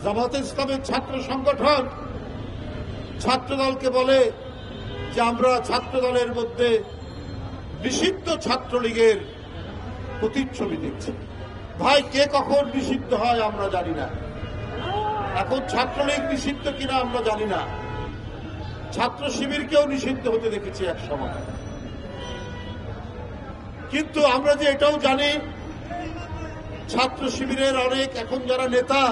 জামাতে ইসলামের ছাত্র সংগঠন ছাত্রদলকে বলে যে আমরা ছাত্রদলের মধ্যে নিষিদ্ধ ছাত্রলীগের প্রতিচ্ছবি দেখছি। ভাই, কে কখন নিষিদ্ধ হয় আমরা জানি না। এখন ছাত্রলীগ নিষিদ্ধ কিনা আমরা জানি না। ছাত্র শিবিরকেও নিষিদ্ধ হতে দেখেছি এক সময়। কিন্তু আমরা যে এটাও জানি, ছাত্র শিবিরের অনেক এখন যারা নেতা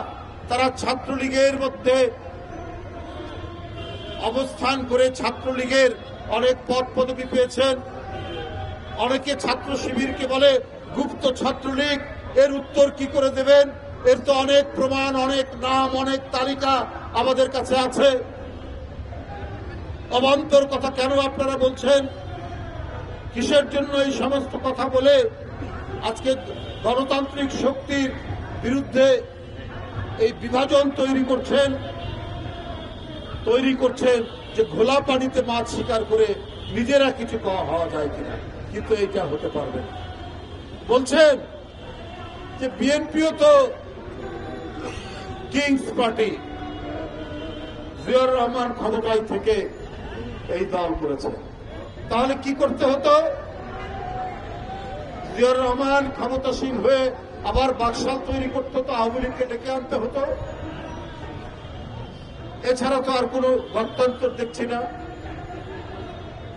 তারা ছাত্রলীগের মধ্যে অবস্থান করে ছাত্রলীগের অনেক পদ পদবি পেয়েছেন। অনেকে ছাত্র শিবিরকে বলে গুপ্ত ছাত্রলীগ। এর উত্তর কি করে দেবেন? এর তো অনেক প্রমাণ, অনেক নাম, অনেক তালিকা আমাদের কাছে আছে। অবান্তর কথা কেন আপনারা বলছেন? কিসের জন্য এই সমস্ত কথা বলে আজকে গণতান্ত্রিক শক্তির বিরুদ্ধে এই বিভাজন তৈরি করছেন যে ঘোলা পানিতে মাছ শিকার করে নিজেরা কিছু হওয়া যায় কিনা। কিন্তু এইটা হতে পারবে না। বলছেন যে বিএনপিও তো কিংস পার্টি, জিয়াউর রহমান ক্ষমতায় থেকে এই দল করেছে। তাহলে কি করতে হতো? জিয়াউর রহমান ক্ষমতাসীন হয়ে আবার বাকশাল তৈরি করতে হতো, আওয়ামী লীগকে ডেকে আনতে হতো। এছাড়া তো আর কোন গণতন্ত্র দেখছি না।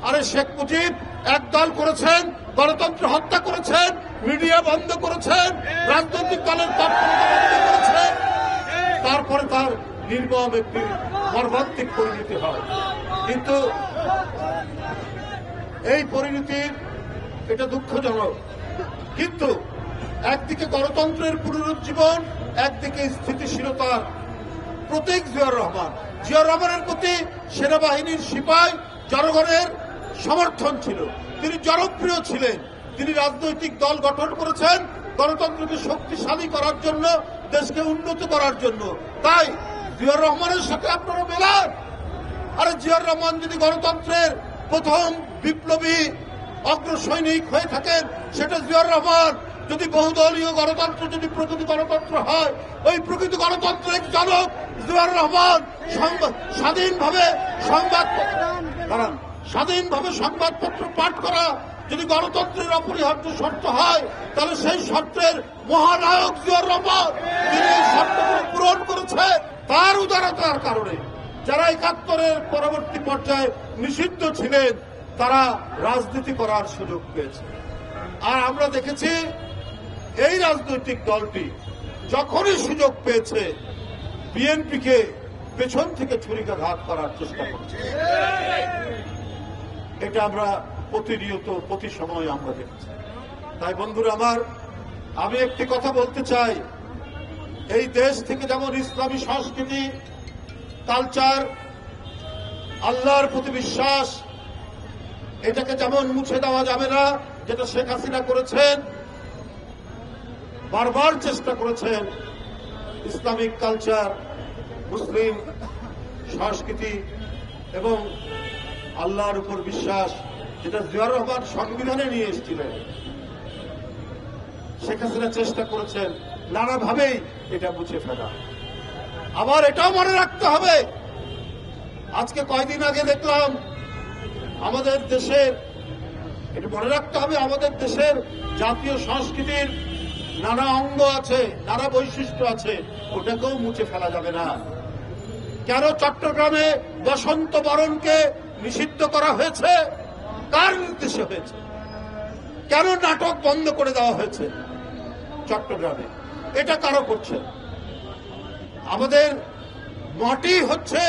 আরে শেখ মুজিব এক দল করেছেন, গণতন্ত্র হত্যা করেছেন, মিডিয়া বন্ধ করেছেন, রাজনৈতিক দলের তৎপরতা বন্ধ করেছেন, তারপরে তার নির্মম একটি মর্মান্তিক পরিণতি হয়। কিন্তু এই পরিণতির এটা দুঃখজনক। কিন্তু একদিকে গণতন্ত্রের পুনরুজ্জীবন, একদিকে স্থিতিশীলতার প্রতীক জিয়াউর রহমান। জিয়াউর রহমানের প্রতি সেনাবাহিনীর সিপাই জনগণের সমর্থন ছিল। তিনি জনপ্রিয় ছিলেন। তিনি রাজনৈতিক দল গঠন করেছেন গণতন্ত্রকে শক্তিশালী করার জন্য, দেশকে উন্নত করার জন্য। তাই জিয়াউর রহমানের সাথে আপনারা মেলান। আরে জিয়াউর রহমান যদি গণতন্ত্রের প্রথম বিপ্লবী অগ্রসৈনিক হয়ে থাকেন, সেটা জিয়াউর রহমান। যদি বহুদলীয় গণতন্ত্র যদি প্রকৃত গণতন্ত্র হয়, ওই প্রকৃত গণতন্ত্রের জনক জিয়াউর রহমান। স্বাধীনভাবে সংবাদপত্র পাঠ করা যদি গণতন্ত্রের অপরিহার্য শর্ত হয়, তাহলে সেই শর্তের মহানায়ক জিয়াউর রহমান। তিনি এই শর্তগুলো পূরণ করেছে। তার উদারতার কারণে যারা ৭১-এর পরবর্তী পর্যায়ে নিষিদ্ধ ছিলেন তারা রাজনীতি করার সুযোগ পেয়েছে। আর আমরা দেখেছি এই রাজনৈতিক দলটি যখনই সুযোগ পেয়েছে বিএনপিকে পেছন থেকে ছুরিকাঘাত করার চেষ্টা করছে। এটা আমরা প্রতিনিয়ত প্রতি সময় আমরা দেখছি। তাই বন্ধুরা আমার, আমি একটি কথা বলতে চাই, এই দেশ থেকে যেমন ইসলামী সংস্কৃতি, কালচার, আল্লাহর প্রতি বিশ্বাস, এটাকে যেমন মুছে দেওয়া যাবে না, যেটা শেখ হাসিনা করেছেন, বারবার চেষ্টা করেছেন ইসলামিক কালচার, মুসলিম সংস্কৃতি এবং আল্লাহর উপর বিশ্বাস, যেটা জিয়াউর রহমান সংবিধানে নিয়ে এসেছিলেন, শেখ হাসিনা চেষ্টা করেছেন নানাভাবেই এটা মুছে ফেলা। আবার এটাও মনে রাখতে হবে, আজকে কয়দিন আগে দেখলাম আমাদের দেশের, এটা মনে রাখতে হবে, আমাদের দেশের জাতীয় সংস্কৃতির নানা অঙ্গ আছে, নানা বৈশিষ্ট্য আছে, ওটাকেও মুছে ফেলা যাবে না। কেন চট্টগ্রামে বসন্ত বরণকে নিষিদ্ধ করা হয়েছে? কার নির্দেশে হয়েছে? কেন নাটক বন্ধ করে দেওয়া হয়েছে চট্টগ্রামে? এটা কারো করছে? আমাদের মাটি হচ্ছে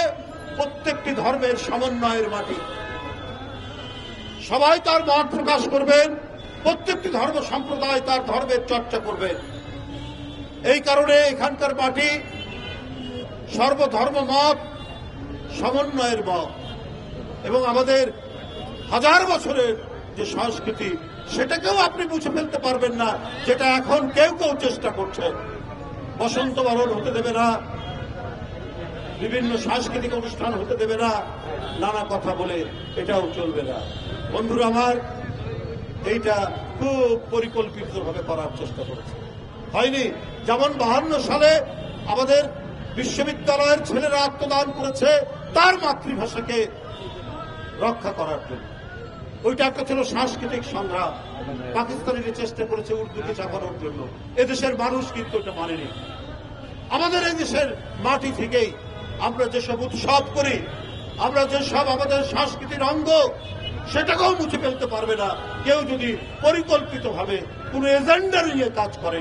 প্রত্যেকটি ধর্মের সমন্বয়ের মাটি। সবাই তার মত প্রকাশ করবেন, প্রত্যেকটি ধর্ম সম্প্রদায় তার ধর্মের চর্চা করবেন। এই কারণে এখানকার মাটি সর্বধর্ম মত সমন্বয়ের মত, এবং আমাদের হাজার বছরের যে সংস্কৃতি, সেটাকেও আপনি মুছে ফেলতে পারবেন না, যেটা এখন কেউ কেউ চেষ্টা করছে। বসন্ত বরণ হতে দেবে না, বিভিন্ন সাংস্কৃতিক অনুষ্ঠান হতে দেবে না, নানা কথা বলে এটাও চলবে না। বন্ধুরা আমার, এইটা খুব পরিকল্পিতভাবে করার চেষ্টা করেছে, হয়নি। যেমন 52 সালে আমাদের বিশ্ববিদ্যালয়ের ছেলেরা আত্মদান করেছে তার মাতৃভাষাকে রক্ষা করার জন্য। ওইটা একটা ছিল সাংস্কৃতিক সংগ্রাম। পাকিস্তানিরা চেষ্টা করেছে উর্দুকে চাপানোর জন্য, এদেশের মানুষ কিন্তু এটা মানেনি। আমাদের এই দেশের মাটি থেকেই আমরা যেসব উৎসব করি, আমরা যেসব আমাদের সাংস্কৃতিক অঙ্গ, সেটাকেও মুছে ফেলতে পারবে না কেউ যদি পরিকল্পিতভাবে কোনো এজেন্ডা নিয়ে কাজ করে।